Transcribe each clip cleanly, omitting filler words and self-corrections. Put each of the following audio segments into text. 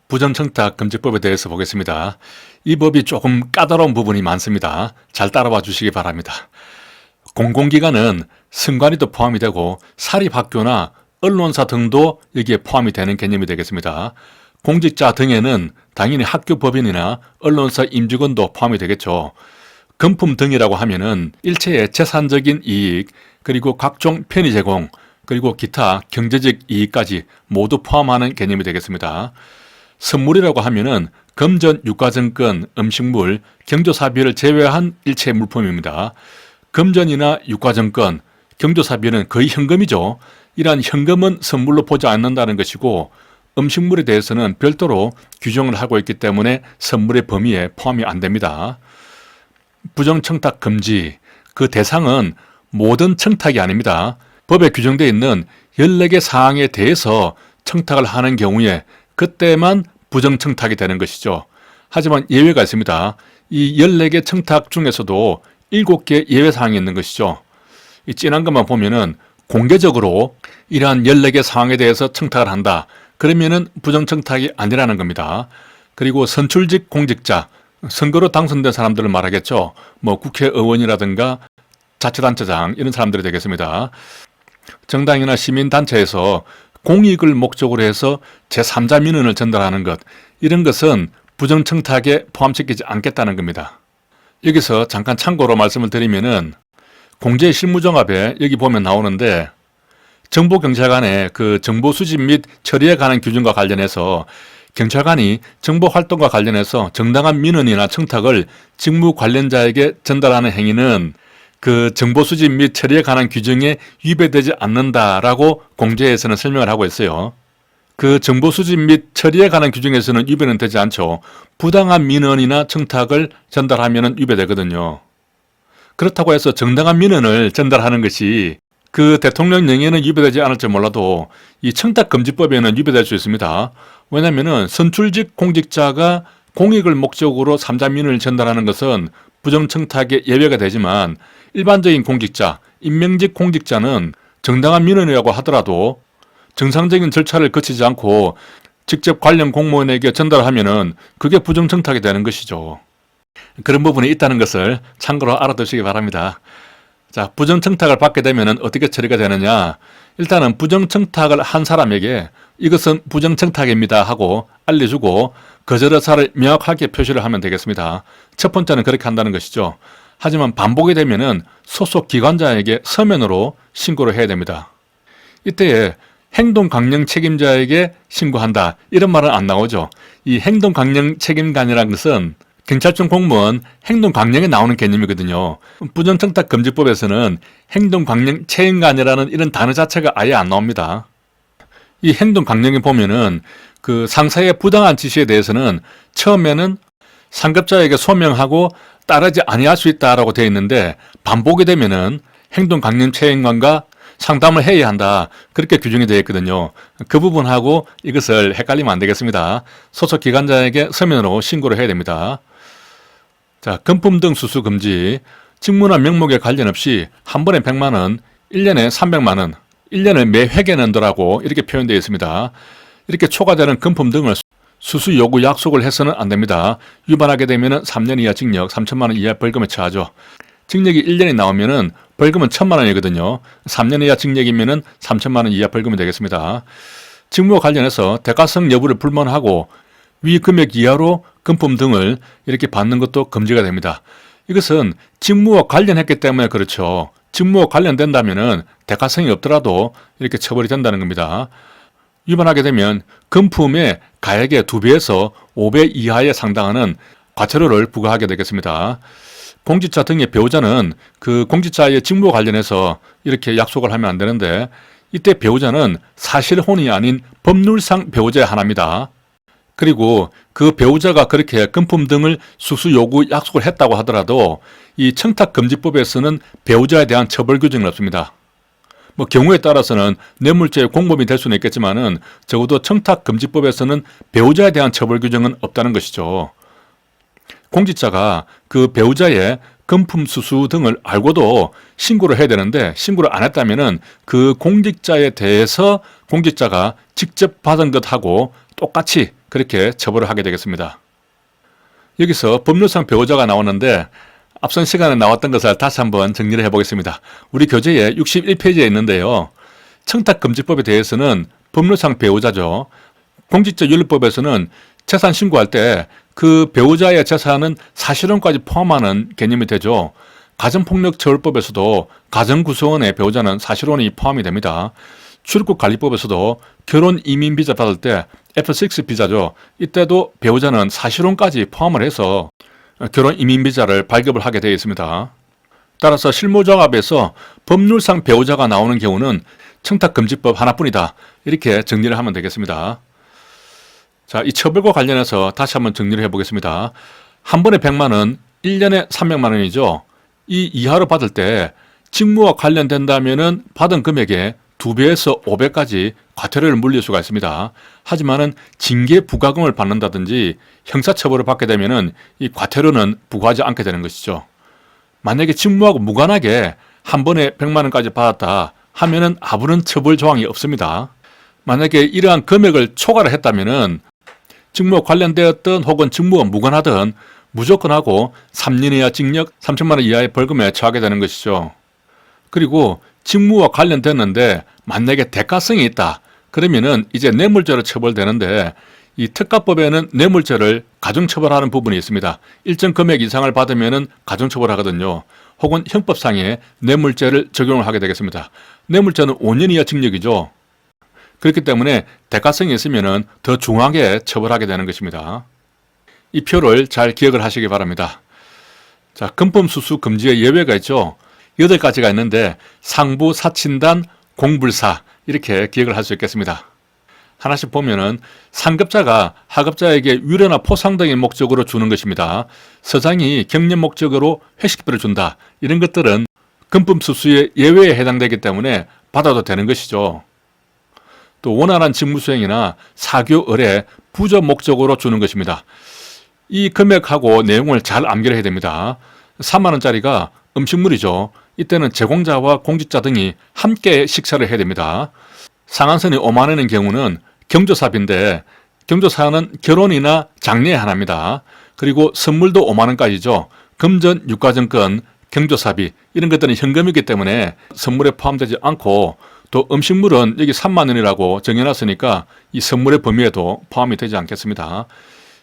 부정청탁금지법에 대해서 보겠습니다. 이 법이 조금 까다로운 부분이 많습니다. 잘 따라와 주시기 바랍니다. 공공기관은 선관위도 포함이 되고 사립학교나 언론사 등도 여기에 포함이 되는 개념이 되겠습니다. 공직자 등에는 당연히 학교 법인이나 언론사 임직원도 포함이 되겠죠. 금품 등이라고 하면은 일체의 재산적인 이익, 그리고 각종 편의 제공, 그리고 기타 경제적 이익까지 모두 포함하는 개념이 되겠습니다. 선물이라고 하면은 금전, 유가증권, 음식물, 경조사비를 제외한 일체 물품입니다. 금전이나 유가증권, 경조사비는 거의 현금이죠. 이러한 현금은 선물로 보지 않는다는 것이고, 음식물에 대해서는 별도로 규정을 하고 있기 때문에 선물의 범위에 포함이 안 됩니다. 부정청탁 금지, 그 대상은 모든 청탁이 아닙니다. 법에 규정되어 있는 14개 사항에 대해서 청탁을 하는 경우에 그때만 부정청탁이 되는 것이죠. 하지만 예외가 있습니다. 이 14개 청탁 중에서도 7개 예외사항이 있는 것이죠. 이 진한 것만 보면은 공개적으로 이러한 14개 사항에 대해서 청탁을 한다. 그러면은 부정청탁이 아니라는 겁니다. 그리고 선출직 공직자, 선거로 당선된 사람들을 말하겠죠. 뭐 국회의원이라든가 자치단체장 이런 사람들이 되겠습니다. 정당이나 시민단체에서 공익을 목적으로 해서 제3자 민원을 전달하는 것, 이런 것은 부정청탁에 포함시키지 않겠다는 겁니다. 여기서 잠깐 참고로 말씀을 드리면은 공제실무종합에 여기 보면 나오는데 정보경찰관의 그 정보 수집 및 처리에 관한 규정과 관련해서 경찰관이 정보활동과 관련해서 정당한 민원이나 청탁을 직무 관련자에게 전달하는 행위는 그 정보 수집 및 처리에 관한 규정에 위배되지 않는다라고 공제에서는 설명을 하고 있어요. 그 정보 수집 및 처리에 관한 규정에서는 위배는 되지 않죠. 부당한 민원이나 청탁을 전달하면 위배되거든요. 그렇다고 해서 정당한 민원을 전달하는 것이 그 대통령 명예는 위배되지 않을지 몰라도 이 청탁금지법에는 위배될 수 있습니다. 왜냐하면 선출직 공직자가 공익을 목적으로 3자 민원을 전달하는 것은 부정청탁의 예외가 되지만 일반적인 공직자, 임명직 공직자는 정당한 민원이라고 하더라도 정상적인 절차를 거치지 않고 직접 관련 공무원에게 전달하면은 그게 부정청탁이 되는 것이죠. 그런 부분이 있다는 것을 참고로 알아두시기 바랍니다. 자, 부정청탁을 받게 되면 어떻게 처리가 되느냐. 일단은 부정청탁을 한 사람에게 이것은 부정청탁입니다 하고 알려주고 거절 의사를 명확하게 표시를 하면 되겠습니다. 첫 번째는 그렇게 한다는 것이죠. 하지만 반복이 되면은 소속 기관자에게 서면으로 신고를 해야 됩니다. 이때에 행동강령 책임자에게 신고한다, 이런 말은 안 나오죠. 이 행동강령 책임관이라는 것은 경찰청 공무원 행동강령에 나오는 개념이거든요. 부정청탁금지법에서는 행동강령 책임관이라는 이런 단어 자체가 아예 안 나옵니다. 이 행동강령에 보면은 그 상사의 부당한 지시에 대해서는 처음에는 상급자에게 소명하고 따르지 아니할 수 있다라고 되어 있는데 반복이 되면은 행동강령 책임관과 상담을 해야 한다, 그렇게 규정이 되어 있거든요. 그 부분하고 이것을 헷갈리면 안 되겠습니다. 소속 기관자에게 서면으로 신고를 해야 됩니다. 자, 금품 등 수수 금지, 직무나 명목에 관련 없이 한 번에 100만 원, 1년에 300만 원, 1년을 매 회계 넣는다라고 이렇게 표현되어 있습니다. 이렇게 초과되는 금품 등을 수수 요구 약속을 해서는 안 됩니다. 위반하게 되면 3년 이하 징역, 3천만 원 이하 벌금에 처하죠. 징역이 1년이 나오면은 벌금은 1,000만 원이거든요. 3년 이하 징역이면은 3천만 원 이하 벌금이 되겠습니다. 직무와 관련해서 대가성 여부를 불문하고 위 금액 이하로 금품 등을 이렇게 받는 것도 금지가 됩니다. 이것은 직무와 관련했기 때문에 그렇죠. 직무와 관련된다면은 대가성이 없더라도 이렇게 처벌이 된다는 겁니다. 위반하게 되면 금품의 가액의 2배에서 5배 이하에 상당하는 과태료를 부과하게 되겠습니다. 공직자 등의 배우자는 그 공직자의 직무와 관련해서 이렇게 약속을 하면 안 되는데, 이때 배우자는 사실혼이 아닌 법률상 배우자의 하나입니다. 그리고 그 배우자가 그렇게 금품 등을 수수 요구 약속을 했다고 하더라도 이 청탁금지법에서는 배우자에 대한 처벌 규정은 없습니다. 뭐 경우에 따라서는 뇌물죄의 공범이 될 수는 있겠지만은 적어도 청탁금지법에서는 배우자에 대한 처벌 규정은 없다는 것이죠. 공직자가 그 배우자의 금품 수수 등을 알고도 신고를 해야 되는데 신고를 안 했다면은 그 공직자에 대해서 공직자가 직접 받은 것하고 똑같이 그렇게 처벌을 하게 되겠습니다. 여기서 법률상 배우자가 나오는데 앞선 시간에 나왔던 것을 다시 한번 정리를 해보겠습니다. 우리 교재에 61페이지에 있는데요. 청탁금지법에 대해서는 법률상 배우자죠. 공직자윤리법에서는 재산 신고할 때 그 배우자의 재산은 사실혼까지 포함하는 개념이 되죠. 가정폭력처벌법에서도 가정구성원의 배우자는 사실혼이 포함이 됩니다. 출국관리법에서도 결혼 이민 비자 받을 때 F6 비자죠. 이때도 배우자는 사실혼까지 포함을 해서 결혼 이민 비자를 발급을 하게 되어 있습니다. 따라서 실무조합에서 법률상 배우자가 나오는 경우는 청탁금지법 하나뿐이다. 이렇게 정리를 하면 되겠습니다. 자, 이 처벌과 관련해서 다시 한번 정리를 해보겠습니다. 한 번에 100만 원, 1년에 300만 원이죠. 이 이하로 받을 때 직무와 관련된다면은 받은 금액의 2배에서 5배까지 과태료를 물릴 수가 있습니다. 하지만은 징계 부과금을 받는다든지 형사처벌을 받게 되면은 이 과태료는 부과하지 않게 되는 것이죠. 만약에 직무하고 무관하게 한 번에 100만 원까지 받았다 하면은 아무런 처벌 조항이 없습니다. 만약에 이러한 금액을 초과를 했다면은 직무와 관련되었든 혹은 직무와 무관하든 무조건 하고 3년 이하 징역 3천만 원 이하의 벌금에 처하게 되는 것이죠. 그리고 직무와 관련됐는데 만약에 대가성이 있다. 그러면은 이제 뇌물죄로 처벌되는데 이 특가법에는 뇌물죄를 가중처벌하는 부분이 있습니다. 일정 금액 이상을 받으면은 가중처벌하거든요. 혹은 형법상에 뇌물죄를 적용을 하게 되겠습니다. 뇌물죄는 5년 이하 징역이죠. 그렇기 때문에 대가성이 있으면은 더 중하게 처벌하게 되는 것입니다. 이 표를 잘 기억을 하시기 바랍니다. 자, 금품수수 금지의 예외가 있죠. 8가지가 있는데 상부, 사친단, 공불사 이렇게 기억을 할 수 있겠습니다. 하나씩 보면은 상급자가 하급자에게 위로나 포상 등의 목적으로 주는 것입니다. 서장이 경련 목적으로 회식비를 준다. 이런 것들은 금품수수의 예외에 해당되기 때문에 받아도 되는 것이죠. 또 원활한 직무수행이나 사교 의뢰, 부저 목적으로 주는 것입니다. 이 금액하고 내용을 잘 암기를 해야 됩니다. 3만 원짜리가 음식물이죠. 이때는 제공자와 공직자 등이 함께 식사를 해야 됩니다. 상한선이 5만 원인 경우는 경조사비인데 경조사는 결혼이나 장례에 하나입니다. 그리고 선물도 5만 원까지죠. 금전, 유가증권, 경조사비 이런 것들은 현금이기 때문에 선물에 포함되지 않고 또 음식물은 여기 3만 원이라고 정해놨으니까 이 선물의 범위에도 포함이 되지 않겠습니다.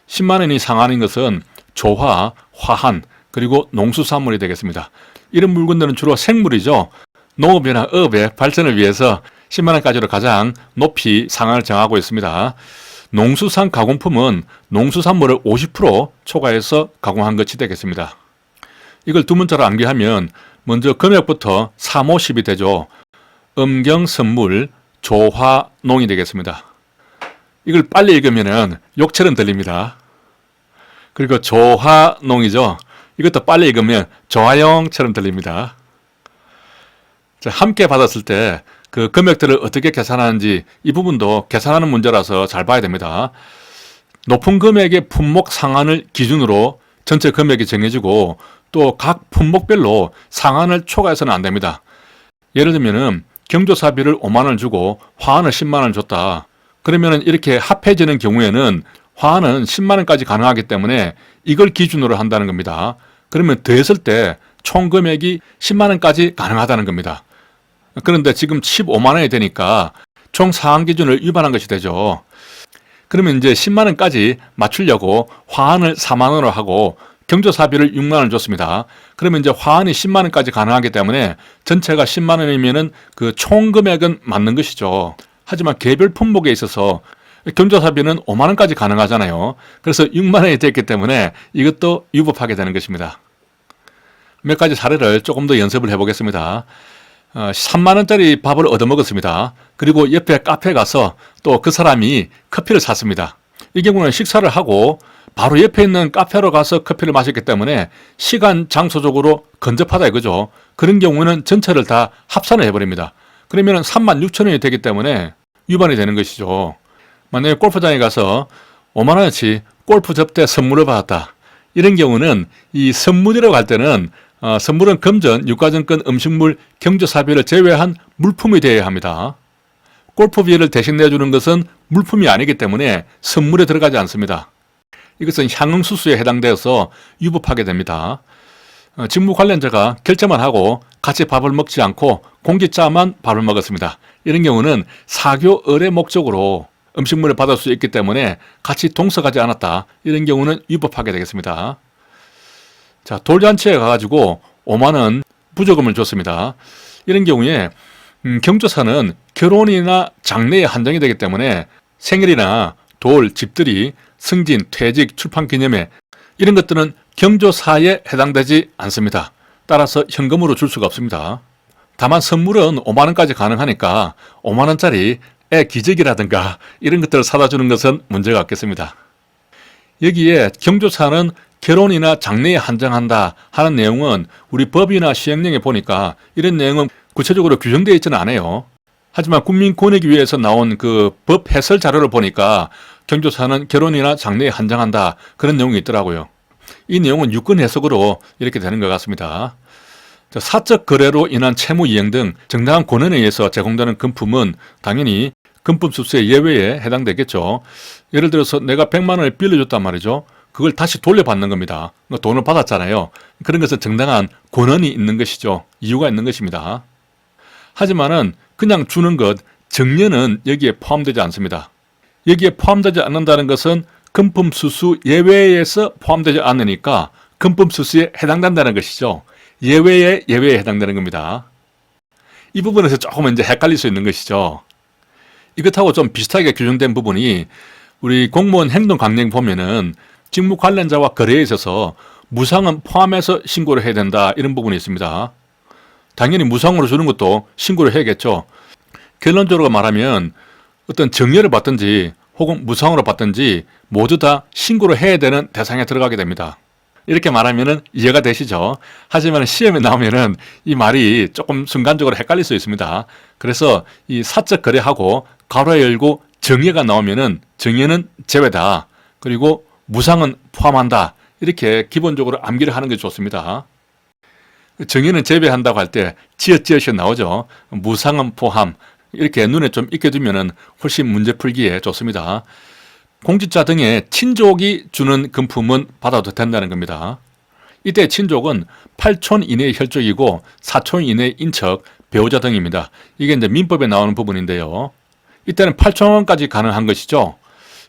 10만 원이 상한인 것은 조화, 화한, 그리고 농수산물이 되겠습니다. 이런 물건들은 주로 생물이죠. 농업이나 어업의 발전을 위해서 10만 원까지로 가장 높이 상한을 정하고 있습니다. 농수산 가공품은 농수산물을 50% 초과해서 가공한 것이 되겠습니다. 이걸 두 문자로 암기하면 먼저 금액부터 3, 5, 10이 되죠. 음경, 선물, 조화, 농이 되겠습니다. 이걸 빨리 읽으면 욕처럼 들립니다. 그리고 조화, 농이죠. 이것도 빨리 읽으면 조화영처럼 들립니다. 자, 함께 받았을 때 그 금액들을 어떻게 계산하는지 이 부분도 계산하는 문제라서 잘 봐야 됩니다. 높은 금액의 품목 상한을 기준으로 전체 금액이 정해지고 또 각 품목별로 상한을 초과해서는 안 됩니다. 예를 들면은 경조사비를 5만 원을 주고 화환을 10만 원을 줬다. 그러면은 이렇게 합해지는 경우에는 화환은 10만 원까지 가능하기 때문에 이걸 기준으로 한다는 겁니다. 그러면 더했을 때 총 금액이 10만 원까지 가능하다는 겁니다. 그런데 지금 15만 원이 되니까 총 상한 기준을 위반한 것이 되죠. 그러면 이제 10만 원까지 맞추려고 화환을 4만 원으로 하고 경조사비를 6만 원을 줬습니다. 그러면 이제 화환이 10만 원까지 가능하기 때문에 전체가 10만 원이면은 그 총 금액은 맞는 것이죠. 하지만 개별 품목에 있어서 경조사비는 5만 원까지 가능하잖아요. 그래서 6만 원이 됐기 때문에 이것도 위법하게 되는 것입니다. 몇 가지 사례를 조금 더 연습을 해보겠습니다. 3만 원짜리 밥을 얻어먹었습니다. 그리고 옆에 카페에 가서 또 그 사람이 커피를 샀습니다. 이 경우는 식사를 하고 바로 옆에 있는 카페로 가서 커피를 마셨기 때문에 시간, 장소적으로 근접하다 이거죠. 그런 경우는 전체를 다 합산을 해버립니다. 그러면 3만 6천 원이 되기 때문에 위반이 되는 것이죠. 만약에 골프장에 가서 5만 원어치 골프 접대 선물을 받았다. 이런 경우는 이 선물이라고 할 때는 선물은 금전, 유가증권, 음식물, 경조사비를 제외한 물품이 되어야 합니다. 골프비를 대신 내주는 것은 물품이 아니기 때문에 선물에 들어가지 않습니다. 이것은 향응수수에 해당되어서 위법하게 됩니다. 직무 관련자가 결제만 하고 같이 밥을 먹지 않고 공직자만 밥을 먹었습니다. 이런 경우는 사교 의뢰 목적으로 음식물을 받을 수 있기 때문에 같이 동석하지 않았다. 이런 경우는 위법하게 되겠습니다. 자, 돌잔치에 가가지고 5만 원 부조금을 줬습니다. 이런 경우에 경조사는 결혼이나 장례에 한정이 되기 때문에 생일이나 돌, 집들이, 승진, 퇴직, 출판 기념회 이런 것들은 경조사에 해당되지 않습니다. 따라서 현금으로 줄 수가 없습니다. 다만 선물은 5만 원까지 가능하니까 5만 원짜리 애 기저귀라든가 이런 것들을 사다 주는 것은 문제가 없겠습니다. 여기에 경조사는 결혼이나 장례에 한정한다 하는 내용은 우리 법이나 시행령에 보니까 이런 내용은 구체적으로 규정되어 있지는 않아요. 하지만 국민권익위에서 나온 그 법 해설 자료를 보니까 경조사는 결혼이나 장례에 한정한다 그런 내용이 있더라고요. 이 내용은 유권 해석으로 이렇게 되는 것 같습니다. 사적 거래로 인한 채무 이행 등 정당한 권한에 의해서 제공되는 금품은 당연히 금품 수수의 예외에 해당되겠죠. 예를 들어서 내가 100만 원을 빌려줬단 말이죠. 그걸 다시 돌려받는 겁니다. 돈을 받았잖아요. 그런 것은 정당한 권한이 있는 것이죠. 이유가 있는 것입니다. 하지만은 그냥 주는 것, 정려는 여기에 포함되지 않습니다. 여기에 포함되지 않는다는 것은 금품 수수 예외에서 포함되지 않으니까 금품 수수에 해당된다는 것이죠. 예외에 해당되는 겁니다. 이 부분에서 조금 이제 헷갈릴 수 있는 것이죠. 이것하고 좀 비슷하게 규정된 부분이 우리 공무원 행동 강령 보면은 직무 관련자와 거래에 있어서 무상은 포함해서 신고를 해야 된다 이런 부분이 있습니다. 당연히 무상으로 주는 것도 신고를 해야겠죠. 결론적으로 말하면 어떤 정려를 받든지 혹은 무상으로 받든지 모두 다 신고를 해야 되는 대상에 들어가게 됩니다. 이렇게 말하면 이해가 되시죠? 하지만 시험에 나오면 이 말이 조금 순간적으로 헷갈릴 수 있습니다. 그래서 이 사적 거래하고 괄호 열고 정예가 나오면 정예는 제외다. 그리고 무상은 포함한다. 이렇게 기본적으로 암기를 하는 게 좋습니다. 정예는 제외한다고 할 때 지읒지읒이 나오죠. 무상은 포함. 이렇게 눈에 좀 익혀두면 훨씬 문제 풀기에 좋습니다. 공직자 등의 친족이 주는 금품은 받아도 된다는 겁니다. 이때 친족은 8촌 이내의 혈족이고 4촌 이내의 인척, 배우자 등입니다. 이게 이제 민법에 나오는 부분인데요. 이때는 8촌까지 가능한 것이죠.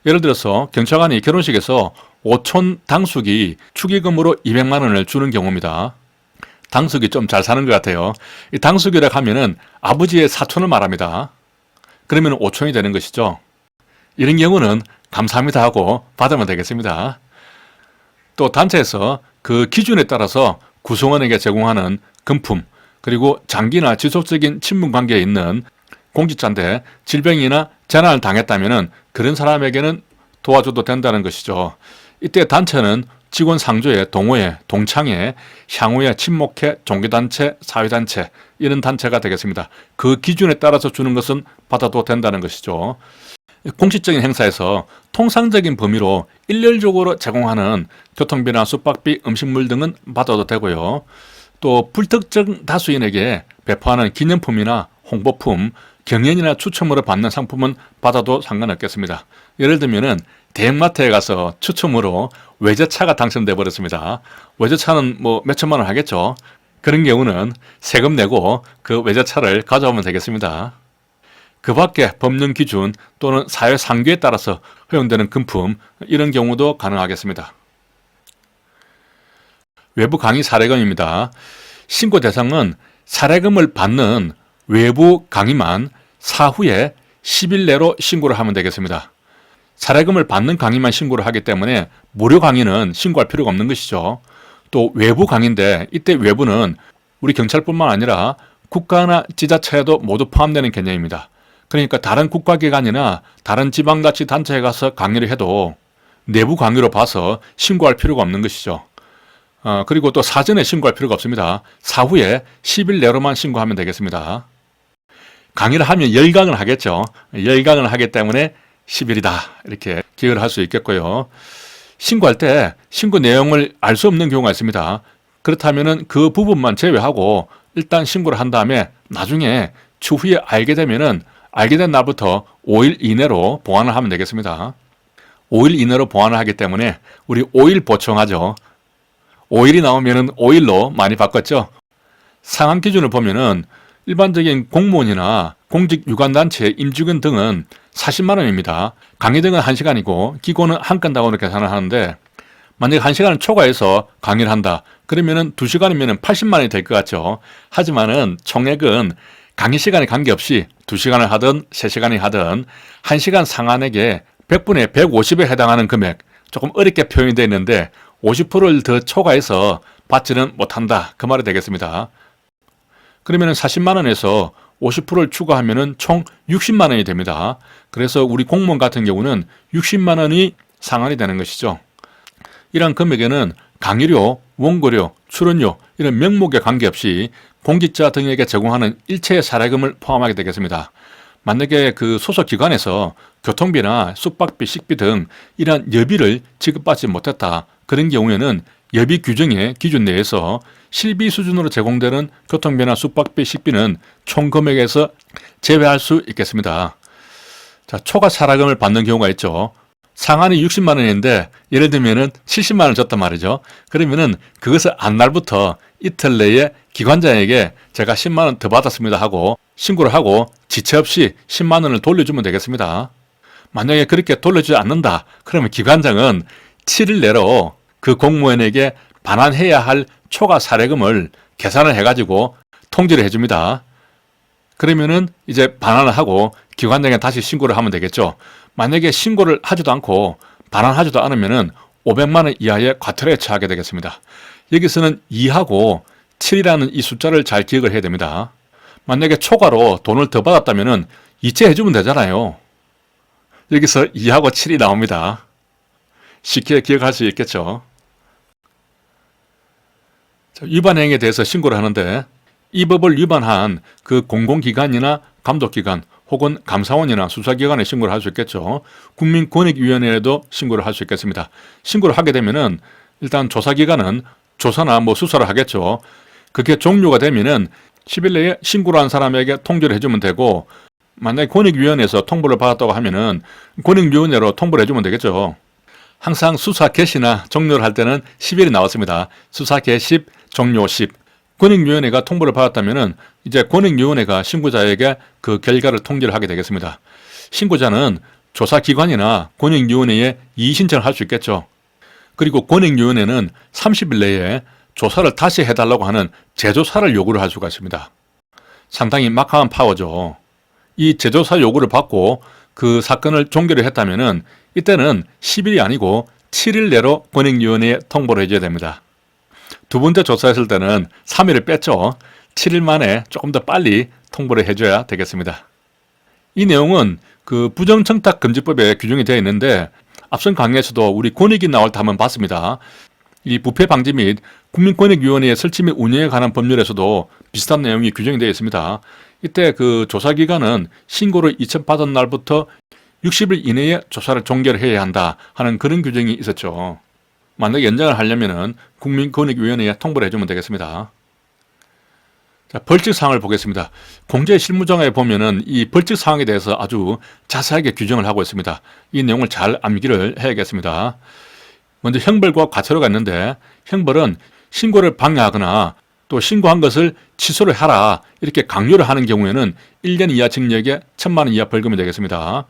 예를 들어서 경찰관이 결혼식에서 5촌 당숙이 축의금으로 200만 원을 주는 경우입니다. 당숙이 좀 잘 사는 것 같아요. 이 당숙이라고 하면은 아버지의 사촌을 말합니다. 그러면 5촌이 되는 것이죠. 이런 경우는 감사합니다 하고 받으면 되겠습니다. 또 단체에서 그 기준에 따라서 구성원에게 제공하는 금품, 그리고 장기나 지속적인 친분 관계에 있는 공직자인데 질병이나 재난을 당했다면 그런 사람에게는 도와줘도 된다는 것이죠. 이때 단체는 직원 상조회, 동호회, 동창회, 향후회, 친목회, 종교단체, 사회단체 이런 단체가 되겠습니다. 그 기준에 따라서 주는 것은 받아도 된다는 것이죠. 공식적인 행사에서 통상적인 범위로 일렬적으로 제공하는 교통비나 숙박비, 음식물 등은 받아도 되고요. 또 불특정 다수인에게 배포하는 기념품이나 홍보품, 경연이나 추첨으로 받는 상품은 받아도 상관없겠습니다. 예를 들면은 대형마트에 가서 추첨으로 외제차가 당첨돼 버렸습니다. 외제차는 뭐 몇천만 원 하겠죠. 그런 경우는 세금 내고 그 외제차를 가져오면 되겠습니다. 그 밖에 법령 기준 또는 사회 상규에 따라서 허용되는 금품 이런 경우도 가능하겠습니다. 외부 강의 사례금입니다. 신고 대상은 사례금을 받는 외부 강의만 사후에 10일 내로 신고를 하면 되겠습니다. 사례금을 받는 강의만 신고를 하기 때문에 무료 강의는 신고할 필요가 없는 것이죠. 또 외부 강의인데 이때 외부는 우리 경찰뿐만 아니라 국가나 지자체에도 모두 포함되는 개념입니다. 그러니까 다른 국가기관이나 다른 지방자치단체에 가서 강의를 해도 내부 강의로 봐서 신고할 필요가 없는 것이죠. 그리고 또 사전에 신고할 필요가 없습니다. 사후에 10일 내로만 신고하면 되겠습니다. 강의를 하면 열강을 하겠죠. 열강을 하기 때문에 10일이다 이렇게 기억을 할 수 있겠고요. 신고할 때 신고 내용을 알 수 없는 경우가 있습니다. 그렇다면 그 부분만 제외하고 일단 신고를 한 다음에 나중에 추후에 알게 되면은 알게 된 날부터 5일 이내로 보완을 하면 되겠습니다. 5일 이내로 보완을 하기 때문에 우리 5일 보충하죠. 5일이 나오면은 5일로 많이 바꿨죠. 상한 기준을 보면은 일반적인 공무원이나 공직 유관단체 임직원 등은 40만 원입니다. 강의 등은 1시간이고 기고는 한 건당으로 계산을 하는데 만약에 1시간을 초과해서 강의를 한다. 그러면은 2시간이면 80만 원이 될 것 같죠. 하지만은 총액은 강의 시간에 관계없이 2시간을 하든 3시간이 하든 1시간 상한액에 100분의 150에 해당하는 금액, 조금 어렵게 표현이 되어 있는데 50%를 더 초과해서 받지는 못한다. 그 말이 되겠습니다. 그러면 40만 원에서 50%를 추가하면 총 60만 원이 됩니다. 그래서 우리 공무원 같은 경우는 60만 원이 상한이 되는 것이죠. 이러한 금액에는 강의료, 원고료, 출연료 이런 명목에 관계없이 공직자 등에게 제공하는 일체의 사례금을 포함하게 되겠습니다. 만약에 그 소속기관에서 교통비나 숙박비, 식비 등 이러한 여비를 지급받지 못했다. 그런 경우에는 여비 규정의 기준 내에서 실비 수준으로 제공되는 교통비나 숙박비, 식비는 총 금액에서 제외할 수 있겠습니다. 자, 초과 사례금을 받는 경우가 있죠. 상한이 60만 원인데 예를 들면은 70만 원을 줬단 말이죠. 그러면은 그것을 안날부터 이틀 내에 기관장에게 제가 10만 원 더 받았습니다 하고 신고를 하고 지체 없이 10만 원을 돌려주면 되겠습니다. 만약에 그렇게 돌려주지 않는다. 그러면 기관장은 7일 내로 그 공무원에게 반환해야 할 초과 사례금을 계산을 해가지고 통지를 해줍니다. 그러면은 이제 반환을 하고 기관장에 다시 신고를 하면 되겠죠. 만약에 신고를 하지도 않고 반환하지도 않으면은 500만 원 이하의 과태료에 처하게 되겠습니다. 여기서는 2하고 7이라는 이 숫자를 잘 기억을 해야 됩니다. 만약에 초과로 돈을 더 받았다면은 이체해주면 되잖아요. 여기서 2하고 7이 나옵니다. 쉽게 기억할 수 있겠죠. 위반 행위에 대해서 신고를 하는데 이 법을 위반한 그 공공기관이나 감독기관 혹은 감사원이나 수사기관에 신고를 할 수 있겠죠. 국민권익위원회에도 신고를 할 수 있겠습니다. 신고를 하게 되면은 일단 조사기관은 조사나 수사를 하겠죠. 그게 종료가 되면은 10일 내에 신고를 한 사람에게 통지를 해주면 되고 만약에 권익위원회에서 통보를 받았다고 하면은 권익위원회로 통보를 해주면 되겠죠. 항상 수사 개시나 종료를 할 때는 10일이 나왔습니다. 수사 개시, 종료 10. 권익위원회가 통보를 받았다면은 이제 권익위원회가 신고자에게 그 결과를 통지를 하게 되겠습니다. 신고자는 조사기관이나 권익위원회에 이의신청을 할 수 있겠죠. 그리고 권익위원회는 30일 내에 조사를 다시 해달라고 하는 재조사를 요구를 할 수가 있습니다. 상당히 막강한 파워죠. 이 재조사 요구를 받고 그 사건을 종결을 했다면은 이때는 10일이 아니고 7일 내로 권익위원회에 통보를 해줘야 됩니다. 두 번째 조사했을 때는 3일을 뺐죠. 7일 만에 조금 더 빨리 통보를 해줘야 되겠습니다. 이 내용은 그 부정청탁금지법에 규정이 되어 있는데 앞선 강의에서도 우리 권익위 나올 때 한번 봤습니다. 이 부패 방지 및 국민권익위원회의 설치 및 운영에 관한 법률에서도 비슷한 내용이 규정이 되어 있습니다. 이때 그 조사기관은 신고를 이첩받은 날부터 60일 이내에 조사를 종결해야 한다 하는 그런 규정이 있었죠. 만약에 연장을 하려면은 국민권익위원회에 통보를 해주면 되겠습니다. 자, 벌칙사항을 보겠습니다. 공제실무정에 보면은 이 벌칙사항에 대해서 아주 자세하게 규정을 하고 있습니다. 이 내용을 잘 암기를 해야겠습니다. 먼저 형벌과 과태료가 있는데 형벌은 신고를 방해하거나 또 신고한 것을 취소를 하라 이렇게 강요를 하는 경우에는 1년 이하 징역에 1,000만 원 이하 벌금이 되겠습니다.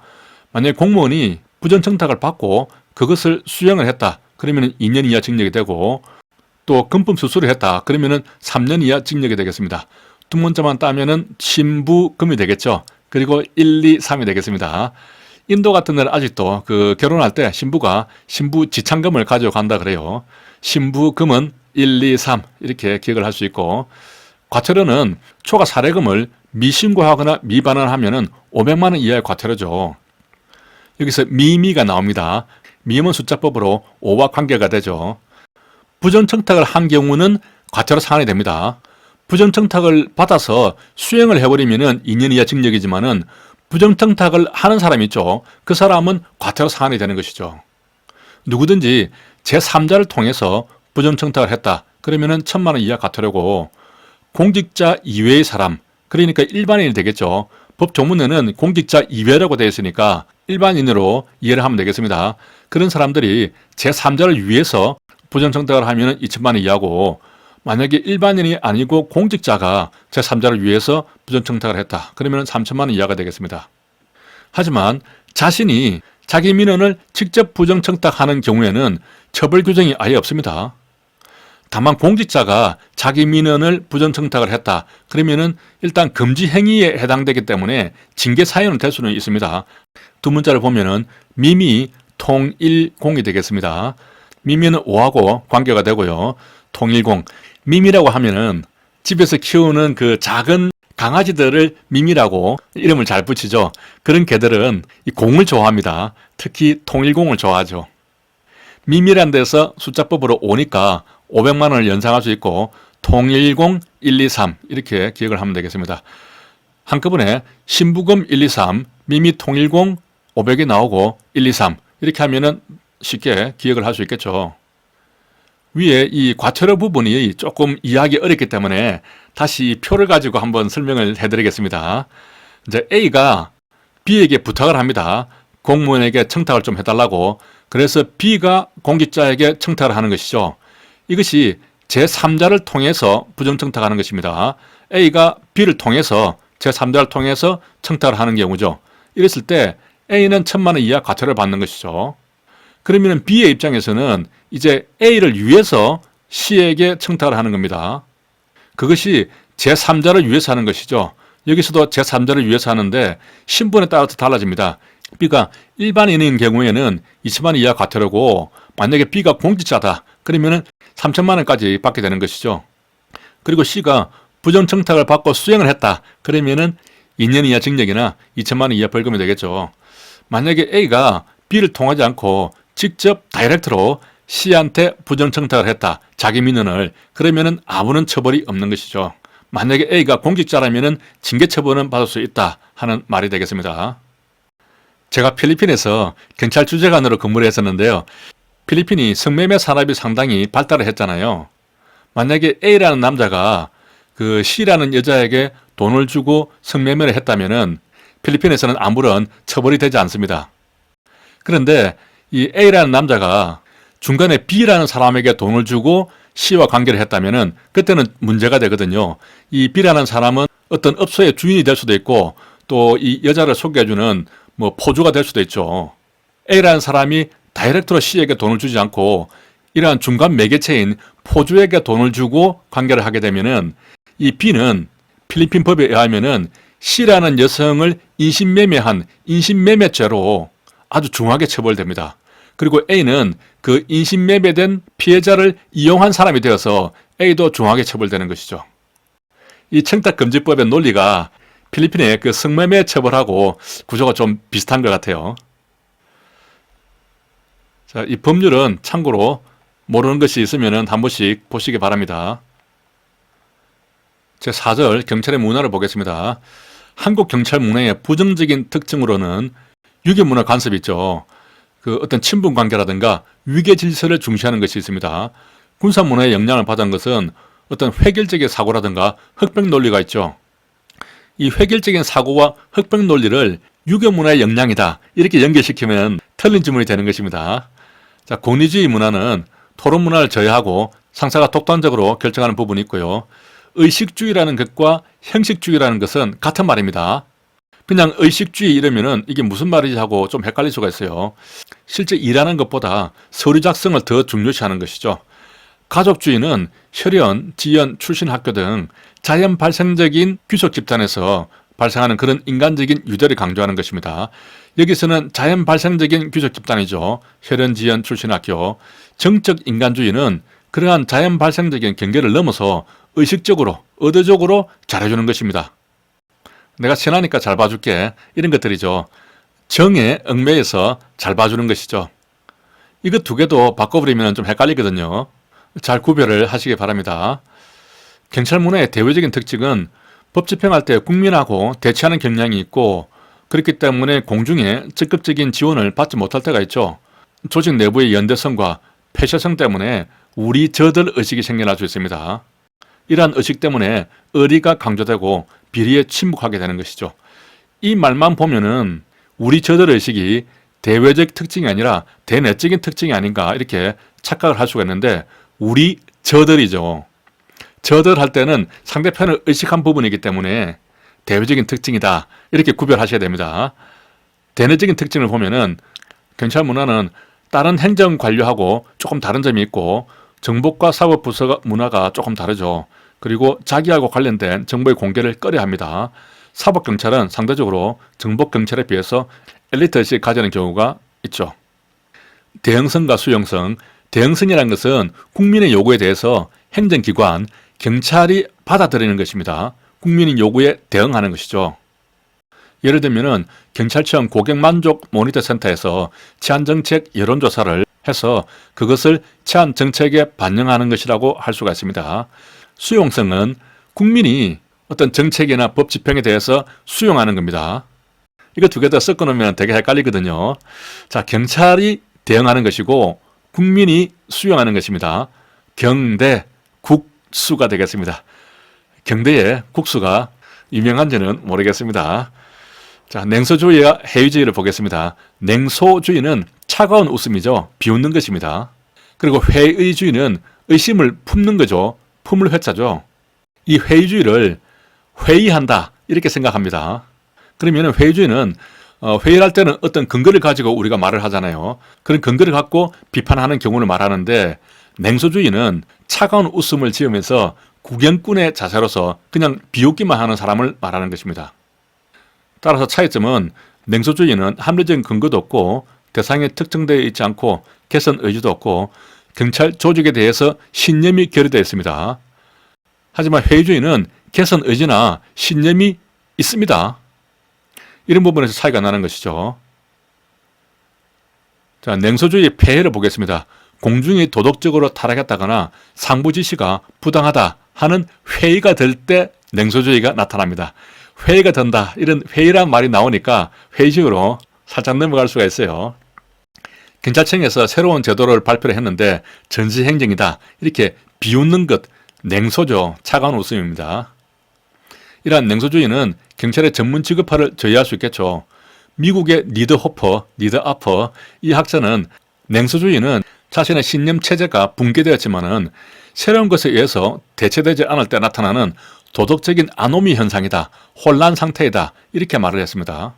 만약에 공무원이 부정청탁을 받고 그것을 수행을 했다. 그러면 2년 이하 징역이 되고 또 금품 수수를 했다. 그러면 3년 이하 징역이 되겠습니다. 두 문자만 따면 신부금이 되겠죠. 그리고 1, 2, 3이 되겠습니다. 인도 같은 데는 아직도 그 결혼할 때 신부가 신부 지참금을 가져간다 그래요. 신부금은 1, 2, 3 이렇게 기억을 할 수 있고 과태료는 초과 사례금을 미신고하거나 미반환하면 500만 원 이하의 과태료죠. 여기서 미가 나옵니다. 미음은 숫자법으로 5와 관계가 되죠. 부정청탁을 한 경우는 과태료 상한이 됩니다. 부정청탁을 받아서 수행을 해버리면 2년 이하 징역이지만은 부정청탁을 하는 사람이 있죠. 그 사람은 과태료 상한이 되는 것이죠. 누구든지 제3자를 통해서 부정청탁을 했다. 그러면은 1,000만 원 이하 과태료고 공직자 이외의 사람, 그러니까 일반인이 되겠죠. 법 조문에는 공직자 이외라고 되어 있으니까 일반인으로 이해를 하면 되겠습니다. 그런 사람들이 제3자를 위해서 부정청탁을 하면 2천만 원 이하고, 만약에 일반인이 아니고 공직자가 제3자를 위해서 부정청탁을 했다, 그러면 3천만 원 이하가 되겠습니다. 하지만 자신이 자기 민원을 직접 부정청탁하는 경우에는 처벌 규정이 아예 없습니다. 다만 공직자가 자기 민원을 부정청탁을 했다, 그러면은 일단 금지 행위에 해당되기 때문에 징계 사유는 될 수는 있습니다. 두 문자를 보면은 미미 통일공이 되겠습니다. 미미는 오하고 관계가 되고요. 통일공, 미미라고 하면은 집에서 키우는 그 작은 강아지들을 미미라고 이름을 잘 붙이죠. 그런 개들은 이 공을 좋아합니다. 특히 통일공을 좋아하죠. 미미란 데서 숫자법으로 5니까 500만 원을 연상할 수 있고, 통일공 123 이렇게 기억을 하면 되겠습니다. 한꺼번에 신부금 123, 미미 통일공 500이 나오고 123 이렇게 하면은 쉽게 기억을 할 수 있겠죠. 위에 이 과태료 부분이 조금 이해하기 어렵기 때문에 다시 표를 가지고 한번 설명을 해드리겠습니다. 이제 A가 B에게 부탁을 합니다. 공무원에게 청탁을 좀 해달라고. 그래서 B가 공직자에게 청탁을 하는 것이죠. 이것이 제3자를 통해서 부정청탁하는 것입니다. A가 B를 통해서 제3자를 통해서 청탁을 하는 경우죠. 이랬을 때 A는 1,000만 원 이하 과태료를 받는 것이죠. 그러면 B의 입장에서는 이제 A를 위해서 C에게 청탁을 하는 겁니다. 그것이 제3자를 위해서 하는 것이죠. 여기서도 제3자를 위해서 하는데 신분에 따라서 달라집니다. B가 일반인인 경우에는 2천만 원 이하 과태료고, 만약에 B가 공직자다 그러면은 3천만 원까지 받게 되는 것이죠. 그리고 C가 부정청탁을 받고 수행을 했다 그러면은 2년 이하 징역이나 2천만 원 이하 벌금이 되겠죠. 만약에 A가 B를 통하지 않고 직접 다이렉트로 C한테 부정청탁을 했다, 자기 민원을, 그러면은 아무런 처벌이 없는 것이죠. 만약에 A가 공직자라면은 징계 처벌은 받을 수 있다 하는 말이 되겠습니다. 제가 필리핀에서 경찰 주재관으로 근무를 했었는데요. 필리핀이 성매매 산업이 상당히 발달을 했잖아요. 만약에 A라는 남자가 그 C라는 여자에게 돈을 주고 성매매를 했다면은 필리핀에서는 아무런 처벌이 되지 않습니다. 그런데 이 A라는 남자가 중간에 B라는 사람에게 돈을 주고 C와 관계를 했다면은 그때는 문제가 되거든요. 이 B라는 사람은 어떤 업소의 주인이 될 수도 있고, 또 이 여자를 소개해주는 포주가 될 수도 있죠. A라는 사람이 다이렉트로 C에게 돈을 주지 않고 이러한 중간 매개체인 포주에게 돈을 주고 관계를 하게 되면은 이 B는 필리핀 법에 의하면은 C라는 여성을 인신매매한 인신매매죄로 아주 중하게 처벌됩니다. 그리고 A는 그 인신매매된 피해자를 이용한 사람이 되어서 A도 중하게 처벌되는 것이죠. 이 청탁금지법의 논리가 필리핀의 그 성매매 처벌하고 구조가 좀 비슷한 것 같아요. 자, 이 법률은 참고로 모르는 것이 있으면 한 번씩 보시기 바랍니다. 제 4절 경찰의 문화를 보겠습니다. 한국 경찰 문화의 부정적인 특징으로는 유교문화 간섭이 있죠. 그 어떤 친분 관계라든가 위계 질서를 중시하는 것이 있습니다. 군사 문화의 영향을 받은 것은 어떤 획일적인 사고라든가 흑백 논리가 있죠. 이 획일적인 사고와 흑백 논리를 유교 문화의 영향이다 이렇게 연결시키면 틀린 질문이 되는 것입니다. 자, 권위주의 문화는 토론 문화를 저해하고 상사가 독단적으로 결정하는 부분이 있고요. 의식주의라는 것과 형식주의라는 것은 같은 말입니다. 그냥 의식주의 이러면은 이게 무슨 말이지 하고 좀 헷갈릴 수가 있어요. 실제 일하는 것보다 서류 작성을 더 중요시하는 것이죠. 가족주의는 혈연, 지연, 출신 학교 등 자연 발생적인 귀족 집단에서 발생하는 그런 인간적인 유대를 강조하는 것입니다. 여기서는 자연 발생적인 귀족 집단이죠. 혈연, 지연, 출신 학교. 정적 인간주의는 그러한 자연 발생적인 경계를 넘어서 의식적으로, 의도적으로 잘해주는 것입니다. 내가 친하니까 잘 봐줄게. 이런 것들이죠. 정에 얽매여서 잘 봐주는 것이죠. 이거 두 개도 바꿔버리면 좀 헷갈리거든요. 잘 구별을 하시기 바랍니다. 경찰 문화의 대외적인 특징은 법 집행할 때 국민하고 대치하는 경향이 있고, 그렇기 때문에 공중에 적극적인 지원을 받지 못할 때가 있죠. 조직 내부의 연대성과 폐쇄성 때문에 우리 저들 의식이 생겨날 수 있습니다. 이러한 의식 때문에 의리가 강조되고 비리에 침묵하게 되는 것이죠. 이 말만 보면은 우리 저들의식이 대외적 특징이 아니라 대내적인 특징이 아닌가 이렇게 착각을 할 수가 있는데, 우리 저들이죠. 저들 할 때는 상대편을 의식한 부분이기 때문에 대외적인 특징이다 이렇게 구별하셔야 됩니다. 대내적인 특징을 보면은 경찰 문화는 다른 행정 관료하고 조금 다른 점이 있고, 정보과 사법 부서 문화가 조금 다르죠. 그리고 자기하고 관련된 정보의 공개를 꺼려합니다. 사법 경찰은 상대적으로 정보 경찰에 비해서 엘리트 의식을 가지는 경우가 있죠. 대응성과 수용성. 대응성이라는 것은 국민의 요구에 대해서 행정기관, 경찰이 받아들이는 것입니다. 국민의 요구에 대응하는 것이죠. 예를 들면은 경찰청 고객만족 모니터 센터에서 치안정책 여론조사를 해서 그것을 치안정책에 반영하는 것이라고 할 수가 있습니다. 수용성은 국민이 어떤 정책이나 법 집행에 대해서 수용하는 겁니다. 이거 두 개 다 섞어 놓으면 되게 헷갈리거든요. 자, 경찰이 대응하는 것이고 국민이 수용하는 것입니다. 경대, 국수가 되겠습니다. 경대의 국수가 유명한지는 모르겠습니다. 자, 냉소주의와 회의주의를 보겠습니다. 냉소주의는 차가운 웃음이죠. 비웃는 것입니다. 그리고 회의주의는 의심을 품는 거죠. 품을 회자죠. 이 회의주의를 회의한다 이렇게 생각합니다. 그러면 회의주의는 회의를 할 때는 어떤 근거를 가지고 우리가 말을 하잖아요. 그런 근거를 갖고 비판하는 경우를 말하는데, 냉소주의는 차가운 웃음을 지으면서 구경꾼의 자세로서 그냥 비웃기만 하는 사람을 말하는 것입니다. 따라서 차이점은 냉소주의는 합리적인 근거도 없고 대상에 특정되어 있지 않고 개선 의지도 없고 경찰 조직에 대해서 신념이 결여되어 있습니다. 하지만 회의주의는 개선 의지나 신념이 있습니다. 이런 부분에서 차이가 나는 것이죠. 자, 냉소주의의 폐해를 보겠습니다. 공중이 도덕적으로 타락했다거나 상부 지시가 부당하다 하는 회의가 될 때 냉소주의가 나타납니다. 회의가 된다, 이런 회의란 말이 나오니까 회의식으로 살짝 넘어갈 수가 있어요. 경찰청에서 새로운 제도를 발표를 했는데 전시행정이다 이렇게 비웃는 것, 냉소죠. 차가운 웃음입니다. 이러한 냉소주의는 경찰의 전문 취급화를 저해할 수 있겠죠. 미국의 니드 호퍼, 니드 아퍼 이 학자는 냉소주의는 자신의 신념 체제가 붕괴되었지만은 새로운 것에 의해서 대체되지 않을 때 나타나는 도덕적인 아노미 현상이다, 혼란 상태이다 이렇게 말을 했습니다.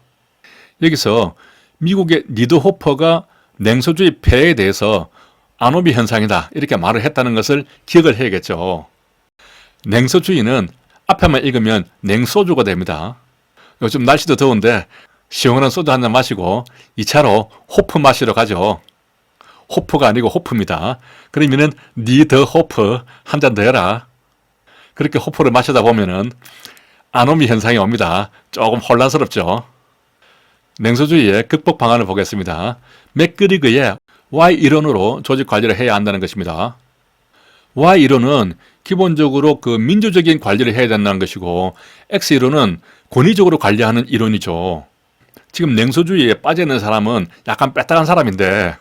여기서 미국의 니드 호퍼가 냉소주의 폐해에 대해서 아노미 현상이다 이렇게 말을 했다는 것을 기억을 해야겠죠. 냉소주의는 앞에만 읽으면 냉소주가 됩니다. 요즘 날씨도 더운데 시원한 소주 한잔 마시고 2차로 호프 마시러 가죠. 호프가 아니고 호프입니다. 그러면은 니 더 호프 한 잔 더 해라. 그렇게 호프를 마시다 보면은 아노미 현상이 옵니다. 조금 혼란스럽죠. 냉소주의의 극복 방안을 보겠습니다. 맥그리그의 Y 이론으로 조직 관리를 해야 한다는 것입니다. Y 이론은 기본적으로 그 민주적인 관리를 해야 된다는 것이고, X 이론은 권위적으로 관리하는 이론이죠. 지금 냉소주의에 빠져 있는 사람은 약간 빼딱한 사람인데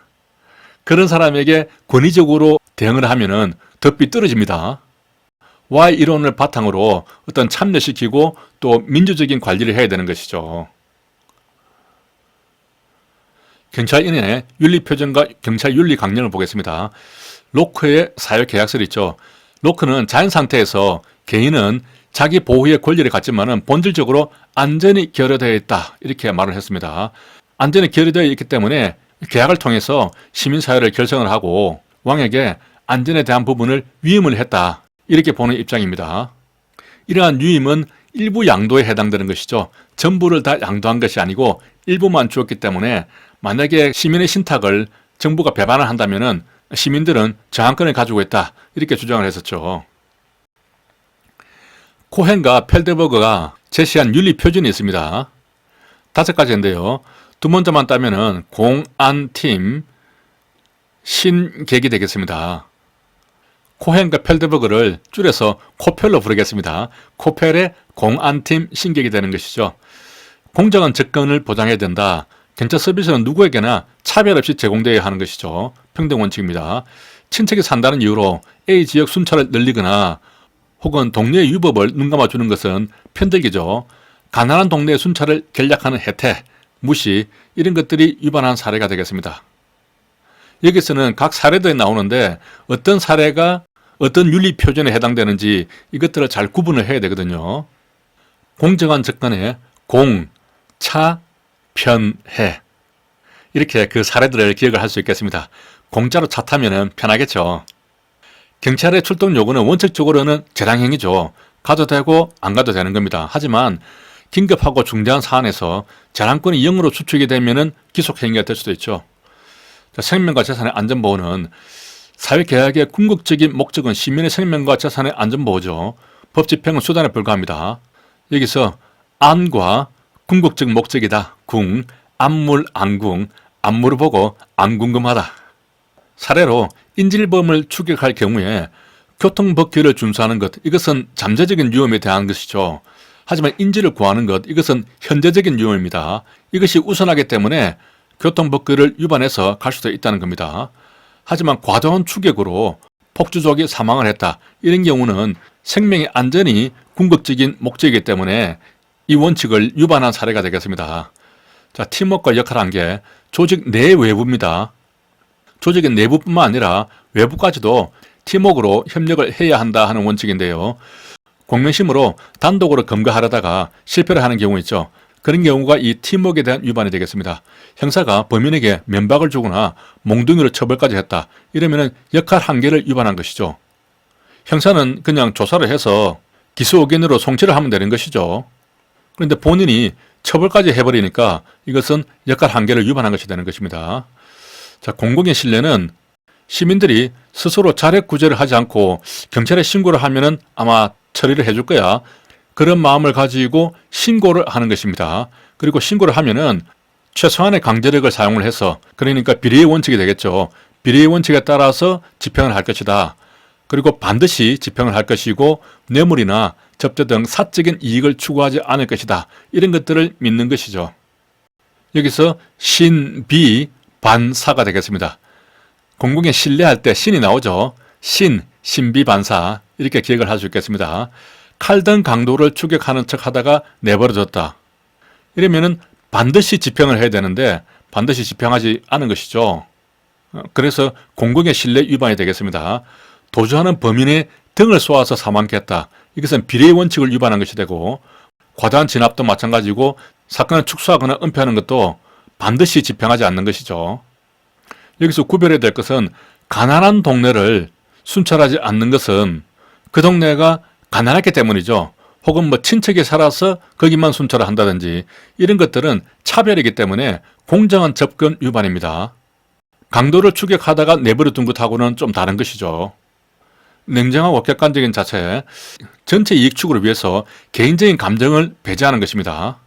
그런 사람에게 권위적으로 대응을 하면은 더 삐뚤어집니다. Y 이론을 바탕으로 어떤 참여시키고 또 민주적인 관리를 해야 되는 것이죠. 경찰인의 윤리표준과 경찰 윤리 강령을 보겠습니다. 로크의 사회계약서를 있죠. 로크는 자연 상태에서 개인은 자기 보호의 권리를 갖지만은 본질적으로 안전이 결여되어 있다 이렇게 말을 했습니다. 안전이 결여되어 있기 때문에 계약을 통해서 시민사회를 결성을 하고 왕에게 안전에 대한 부분을 위임을 했다 이렇게 보는 입장입니다. 이러한 위임은 일부 양도에 해당되는 것이죠. 전부를 다 양도한 것이 아니고 일부만 주었기 때문에 만약에 시민의 신탁을 정부가 배반을 한다면은 시민들은 저항권을 가지고 있다 이렇게 주장을 했었죠. 코헨과 펠드버그가 제시한 윤리 표준이 있습니다. 5가지인데요. 두 번째만 따면은 공안팀 신객이 되겠습니다. 코헨과 펠드버그를 줄여서 코펠로 부르겠습니다. 코펠의 공안팀 신객이 되는 것이죠. 공정한 접근을 보장해야 된다. 경찰 서비스는 누구에게나 차별 없이 제공되어야 하는 것이죠. 평등 원칙입니다. 친척이 산다는 이유로 A 지역 순찰을 늘리거나 혹은 동료의 위법을 눈감아주는 것은 편들기죠. 가난한 동네의 순찰을 결략하는 혜택, 무시 이런 것들이 위반한 사례가 되겠습니다. 여기서는 각 사례들이 나오는데 어떤 사례가 어떤 윤리 표준에 해당되는지 이것들을 잘 구분을 해야 되거든요. 공정한 접근에 공, 차, 편, 해 이렇게 그 사례들을 기억을 할 수 있겠습니다. 공짜로 차 타면 편하겠죠. 경찰의 출동 요구는 원칙적으로는 재량행위죠. 가도 되고 안 가도 되는 겁니다. 하지만 긴급하고 중대한 사안에서 재량권이 0으로 추측이 되면 기속행위가 될 수도 있죠. 생명과 재산의 안전보호는 사회개혁의 궁극적인 목적은 시민의 생명과 재산의 안전보호죠. 법 집행은 수단에 불과합니다. 여기서 안과 궁극적 목적이다. 궁, 안물, 안궁, 안무를 보고 안궁금하다. 사례로 인질범을 추격할 경우에 교통법규를 준수하는 것, 이것은 잠재적인 위험에 대한 것이죠. 하지만 인질을 구하는 것, 이것은 현재적인 위험입니다. 이것이 우선하기 때문에 교통법규를 위반해서 갈 수도 있다는 겁니다. 하지만 과도한 추격으로 폭주족이 사망을 했다. 이런 경우는 생명의 안전이 궁극적인 목적이기 때문에 이 원칙을 위반한 사례가 되겠습니다. 자, 팀워크와 역할 한계, 조직 내 외부입니다. 조직의 내부뿐만 아니라 외부까지도 팀워크로 협력을 해야 한다 하는 원칙인데요. 공명심으로 단독으로 검거하려다가 실패를 하는 경우 있죠. 그런 경우가 이 팀워크에 대한 위반이 되겠습니다. 형사가 범인에게 면박을 주거나 몽둥이로 처벌까지 했다. 이러면 역할 한계를 위반한 것이죠. 형사는 그냥 조사를 해서 기소 의견으로 송치를 하면 되는 것이죠. 그런데 본인이 처벌까지 해버리니까 이것은 역할 한계를 위반한 것이 되는 것입니다. 자, 공공의 신뢰는 시민들이 스스로 자력 구제를 하지 않고 경찰에 신고를 하면은 아마 처리를 해줄 거야. 그런 마음을 가지고 신고를 하는 것입니다. 그리고 신고를 하면은 최소한의 강제력을 사용을 해서, 그러니까 비례의 원칙이 되겠죠. 비례의 원칙에 따라서 집행을 할 것이다. 그리고 반드시 집행을 할 것이고 뇌물이나 접대 등 사적인 이익을 추구하지 않을 것이다. 이런 것들을 믿는 것이죠. 여기서 신, 비, 반, 사가 되겠습니다. 공공에 신뢰할 때 신이 나오죠. 신, 신비, 반사 이렇게 기억을 할 수 있겠습니다. 칼등 강도를 추격하는 척 하다가 내버려졌다. 이러면은 반드시 집행을 해야 되는데 반드시 집행하지 않은 것이죠. 그래서 공공의 신뢰 위반이 되겠습니다. 도주하는 범인의 등을 쏘아서 사망케 했다. 이것은 비례의 원칙을 위반한 것이 되고, 과다한 진압도 마찬가지고 사건을 축소하거나 은폐하는 것도 반드시 집행하지 않는 것이죠. 여기서 구별해야 될 것은 가난한 동네를 순찰하지 않는 것은 그 동네가 가난했기 때문이죠. 혹은 뭐 친척이 살아서 거기만 순찰을 한다든지 이런 것들은 차별이기 때문에 공정한 접근 위반입니다. 강도를 추격하다가 내버려 둔 것하고는 좀 다른 것이죠. 냉정하고 객관적인 자체, 전체 이익 추구를 위해서 개인적인 감정을 배제하는 것입니다.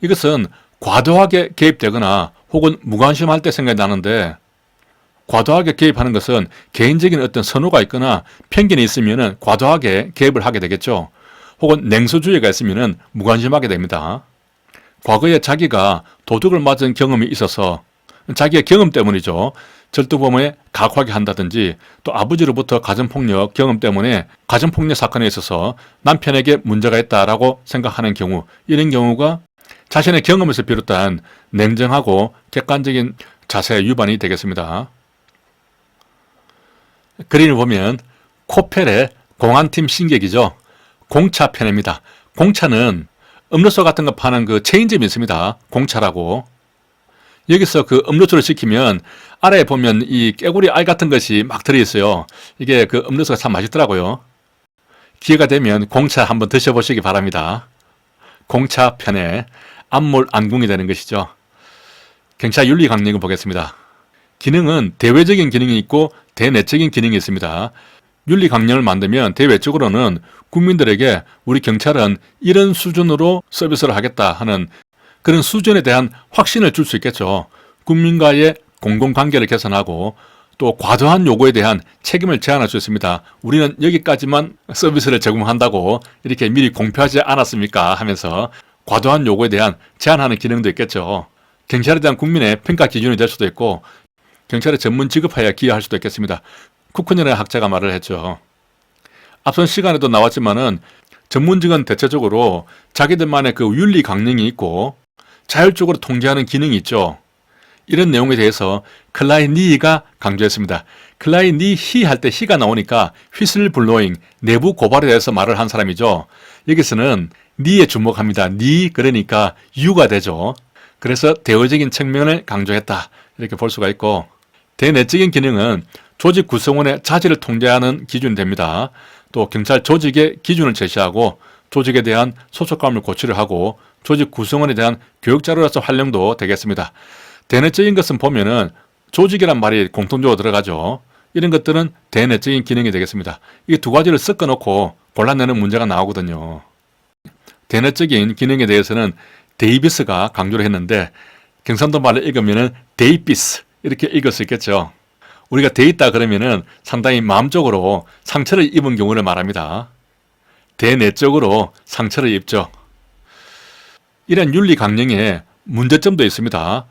이것은 과도하게 개입되거나 혹은 무관심할 때 생각이 나는데, 과도하게 개입하는 것은 개인적인 어떤 선호가 있거나 편견이 있으면 과도하게 개입을 하게 되겠죠. 혹은 냉소주의가 있으면 무관심하게 됩니다. 과거에 자기가 도둑을 맞은 경험이 있어서 자기의 경험 때문이죠. 절도범에 가혹하게 한다든지, 또 아버지로부터 가정폭력 경험 때문에 가정폭력 사건에 있어서 남편에게 문제가 있다라고 생각하는 경우, 이런 경우가 자신의 경험에서 비롯한 냉정하고 객관적인 자세 위반이 되겠습니다. 그림을 보면 코펠의 공안팀 신격이죠. 공차편입니다. 공차는 음료수 같은 거 파는 그 체인점이 있습니다. 공차라고. 여기서 그 음료수를 시키면 아래에 보면 이 깨구리 알 같은 것이 막 들어있어요. 이게 그 음료수가 참 맛있더라고요. 기회가 되면 공차 한번 드셔보시기 바랍니다. 공차 편에 안물 안궁이 되는 것이죠. 경찰 윤리 강령을 보겠습니다. 기능은 대외적인 기능이 있고 대내적인 기능이 있습니다. 윤리 강령을 만들면 대외적으로는 국민들에게 우리 경찰은 이런 수준으로 서비스를 하겠다 하는 그런 수준에 대한 확신을 줄 수 있겠죠. 국민과의 공공관계를 개선하고 또 과도한 요구에 대한 책임을 제한할 수 있습니다. 우리는 여기까지만 서비스를 제공한다고 이렇게 미리 공표하지 않았습니까? 하면서 과도한 요구에 대한 제한하는 기능도 있겠죠. 경찰에 대한 국민의 평가 기준이 될 수도 있고, 경찰의 전문 직업화에 기여할 수도 있겠습니다. 쿠크년의 학자가 말을 했죠. 앞선 시간에도 나왔지만은 전문직은 대체적으로 자기들만의 그 윤리 강령이 있고 자율적으로 통제하는 기능이 있죠. 이런 내용에 대해서 클라이 니가 강조했습니다. 클라이 니 히 할 때 히가 나오니까 휘슬 블로잉, 내부 고발에 대해서 말을 한 사람이죠. 여기서는 니에 주목합니다. 니 그러니까 유가 되죠. 그래서 대외적인 측면을 강조했다. 이렇게 볼 수가 있고, 대내적인 기능은 조직 구성원의 자질을 통제하는 기준이 됩니다. 또 경찰 조직의 기준을 제시하고 조직에 대한 소속감을 고취를 하고 조직 구성원에 대한 교육 자료로서 활용도 되겠습니다. 대내적인 것은 보면은 조직이란 말이 공통적으로 들어가죠. 이런 것들은 대내적인 기능이 되겠습니다. 이 두 가지를 섞어 놓고 골라내는 문제가 나오거든요. 대내적인 기능에 대해서는 데이비스가 강조를 했는데 경상도 말로 읽으면은 데이비스 이렇게 읽을 수 있겠죠. 우리가 돼 있다 그러면은 상당히 마음적으로 상처를 입은 경우를 말합니다. 대내적으로 상처를 입죠. 이런 윤리 강령에 문제점도 있습니다.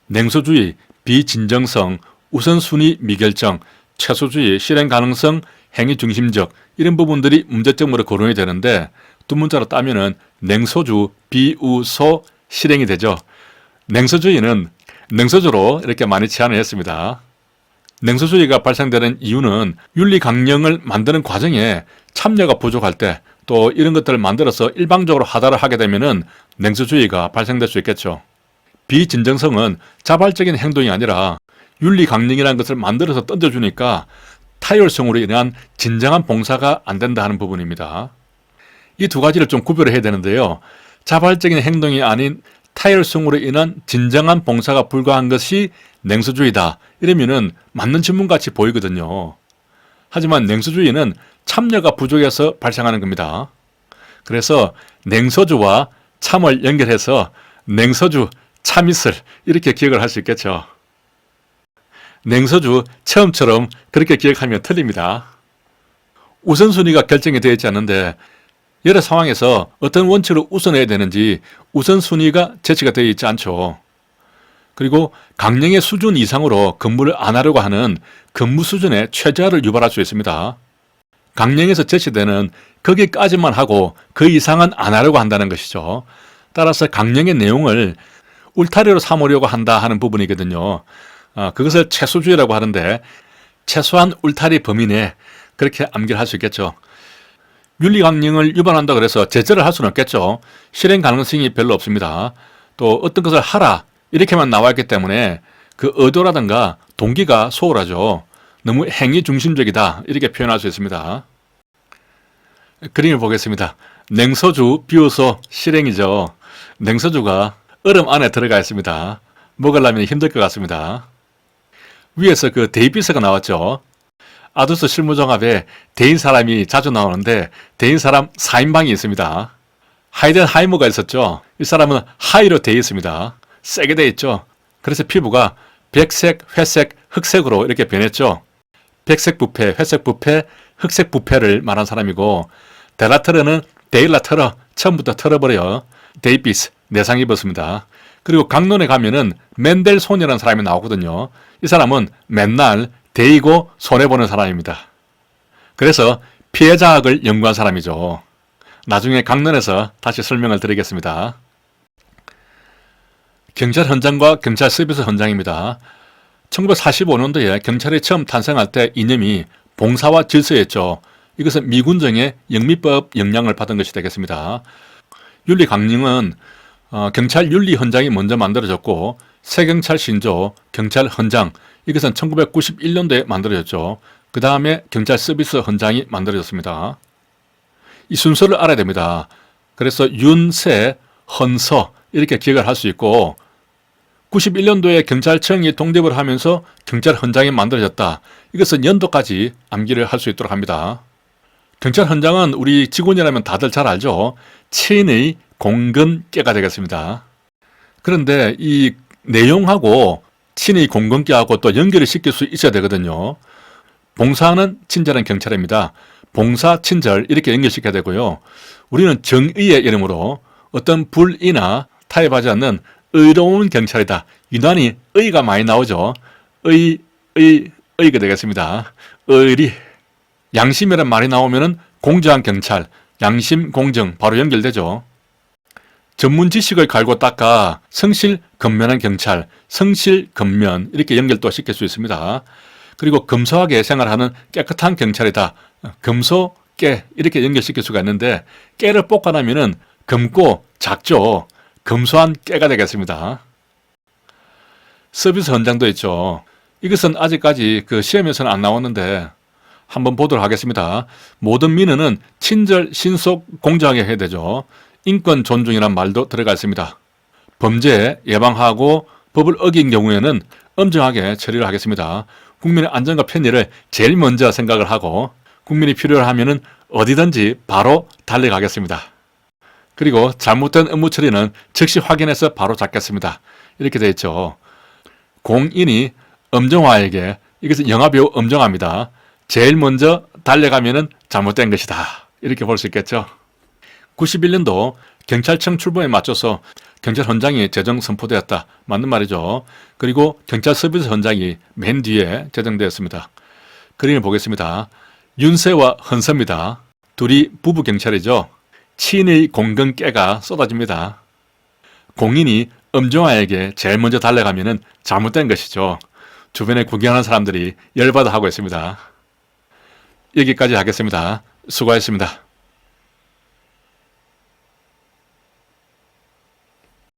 냉소주의, 비진정성, 우선순위 미결정, 최소주의, 실행 가능성, 행위 중심적 이런 부분들이 문제점으로 거론이 되는데 두 문자로 따면은 냉소주, 비우소, 실행이 되죠. 냉소주의는 냉소주로 이렇게 많이 제안을 했습니다. 냉소주의가 발생되는 이유는 윤리 강령을 만드는 과정에 참여가 부족할 때 또 이런 것들을 만들어서 일방적으로 하달을 하게 되면은 냉소주의가 발생될 수 있겠죠. 비진정성은 자발적인 행동이 아니라 윤리 강령이라는 것을 만들어서 던져주니까 타율성으로 인한 진정한 봉사가 안 된다 하는 부분입니다. 이 두 가지를 좀 구별을 해야 되는데요. 자발적인 행동이 아닌 타율성으로 인한 진정한 봉사가 불가한 것이 냉소주의다. 이러면은 맞는 질문같이 보이거든요. 하지만 냉소주의는 참여가 부족해서 발생하는 겁니다. 그래서 냉소주와 참을 연결해서 냉소주 참이슬 이렇게 기억을 할 수 있겠죠. 냉소주 체험처럼 그렇게 기억하면 틀립니다. 우선순위가 결정이 되어 있지 않는데 여러 상황에서 어떤 원칙을 우선해야 되는지 우선순위가 제시가 되어 있지 않죠. 그리고 강령의 수준 이상으로 근무를 안 하려고 하는 근무 수준의 최저하를 유발할 수 있습니다. 강령에서 제시되는 거기까지만 하고 그 이상은 안 하려고 한다는 것이죠. 따라서 강령의 내용을 울타리로 삼으려고 한다 하는 부분이거든요. 그것을 최소주의라고 하는데 최소한 울타리 범위 내 그렇게 암기할 수 있겠죠. 윤리 강령을 위반한다 그래서 제재를 할 수는 없겠죠. 실행 가능성이 별로 없습니다. 또 어떤 것을 하라 이렇게만 나와 있기 때문에 그 의도라든가 동기가 소홀하죠. 너무 행위 중심적이다 이렇게 표현할 수 있습니다. 그림을 보겠습니다. 냉소주 비우소 실행이죠. 냉소주가 얼음 안에 들어가 있습니다. 먹으려면 힘들 것 같습니다. 위에서 그 데이비스가 나왔죠. 아두스 실무종합에 대인 사람이 자주 나오는데 대인 사람 4인방이 있습니다. 하이덴하이머가 있었죠. 이 사람은 하이로 되어 있습니다. 세게 되어 있죠. 그래서 피부가 백색, 회색, 흑색으로 이렇게 변했죠. 백색 부패, 회색 부패, 흑색 부패를 말한 사람이고 델라터르는 데일라터러, 처음부터 털어버려 데이비스, 내상 입었습니다. 그리고 강론에 가면은 맨델손이라는 사람이 나오거든요. 이 사람은 맨날 데이고 손해보는 사람입니다. 그래서 피해자학을 연구한 사람이죠. 나중에 강론에서 다시 설명을 드리겠습니다. 경찰 현장과 경찰 서비스 현장입니다. 1945년도에 경찰이 처음 탄생할 때 이념이 봉사와 질서였죠. 이것은 미군정의 영미법 영향을 받은 것이 되겠습니다. 윤리 강령은 경찰 윤리 현장이 먼저 만들어졌고 새경찰 신조, 경찰 현장 이것은 1991년도에 만들어졌죠. 그 다음에 경찰 서비스 현장이 만들어졌습니다. 이 순서를 알아야 됩니다. 그래서 윤세, 헌서 이렇게 기억을 할 수 있고 91년도에 경찰청이 독립을 하면서 경찰 현장이 만들어졌다. 이것은 연도까지 암기를 할 수 있도록 합니다. 경찰 현장은 우리 직원이라면 다들 잘 알죠. 친의 공건계가 되겠습니다. 그런데 이 내용하고 친의 공건계하고 또 연결을 시킬 수 있어야 되거든요. 봉사는 친절한 경찰입니다. 봉사, 친절 이렇게 연결시켜야 되고요. 우리는 정의의 이름으로 어떤 불의나 타협하지 않는 의로운 경찰이다. 유난히 의가 많이 나오죠. 의가 되겠습니다. 의리. 양심이란 말이 나오면은 공정한 경찰, 양심, 공정 바로 연결되죠. 전문 지식을 갈고 닦아 성실건면한 경찰, 성실건면 이렇게 연결도 시킬 수 있습니다. 그리고 검소하게 생활하는 깨끗한 경찰이다. 검소, 깨 이렇게 연결시킬 수가 있는데 깨를 볶아내면 검고 작죠. 검소한 깨가 되겠습니다. 서비스 현장도 있죠. 이것은 아직까지 그 시험에서는 안 나왔는데 한번 보도록 하겠습니다. 모든 민원은 친절, 신속, 공정하게 해야 되죠. 인권 존중이란 말도 들어가 있습니다. 범죄 예방하고 법을 어긴 경우에는 엄정하게 처리를 하겠습니다. 국민의 안전과 편의를 제일 먼저 생각을 하고 국민이 필요하면 어디든지 바로 달려가겠습니다. 그리고 잘못된 업무 처리는 즉시 확인해서 바로 잡겠습니다. 이렇게 되어 있죠. 공인이 엄정화에게, 이것은 영화배우 엄정화입니다. 제일 먼저 달려가면 잘못된 것이다. 이렇게 볼 수 있겠죠. 91년도 경찰청 출범에 맞춰서 경찰 현장이 제정 선포되었다. 맞는 말이죠. 그리고 경찰 서비스 현장이 맨 뒤에 제정되었습니다. 그림을 보겠습니다. 윤세와 헌서입니다. 둘이 부부 경찰이죠. 친의 공건깨가 쏟아집니다. 공인이 엄정화에게 제일 먼저 달려가면 잘못된 것이죠. 주변에 구경하는 사람들이 열받아 하고 있습니다. 여기까지 하겠습니다. 수고하셨습니다.